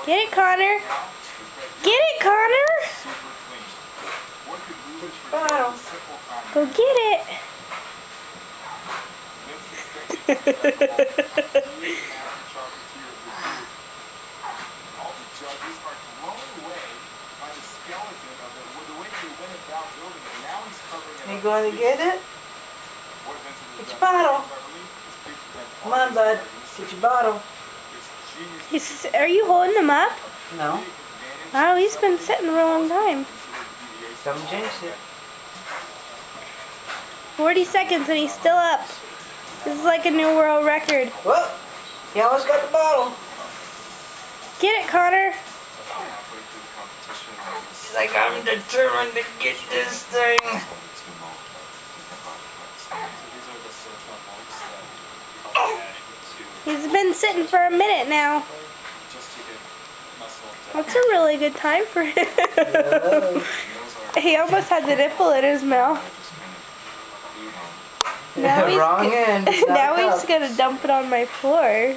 Get it, Connor. Get it, Connor. Bottle. Go get it. You going to get it? Get your bottle. Come on, bud. Get your bottle. Are you holding him up? No. Oh, he's been sitting for a long time. Don't jinx it. 40 seconds and he's still up. This is like a new world record. Whoa! He almost got the bottle. Get it, Connor. He's like, I'm determined to get this thing. He's been sitting for a minute now. That's a really good time for him. He almost had the nipple in his mouth. Now he's Wrong end. now he's gonna dump it on my floor.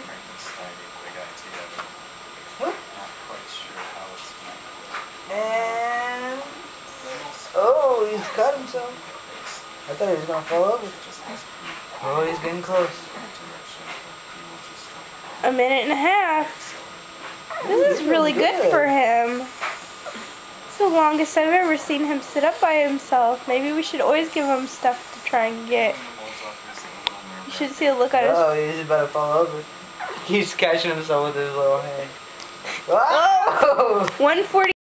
And oh, he's cut himself. I thought he was gonna fall over. Oh, he's getting close. A minute and a half. This is really good for him. It's the longest I've ever seen him sit up by himself. Maybe we should always give him stuff to try and get. You should see the look on his. Oh, he's about to fall over. He's catching himself with his little hand. Oh! 140.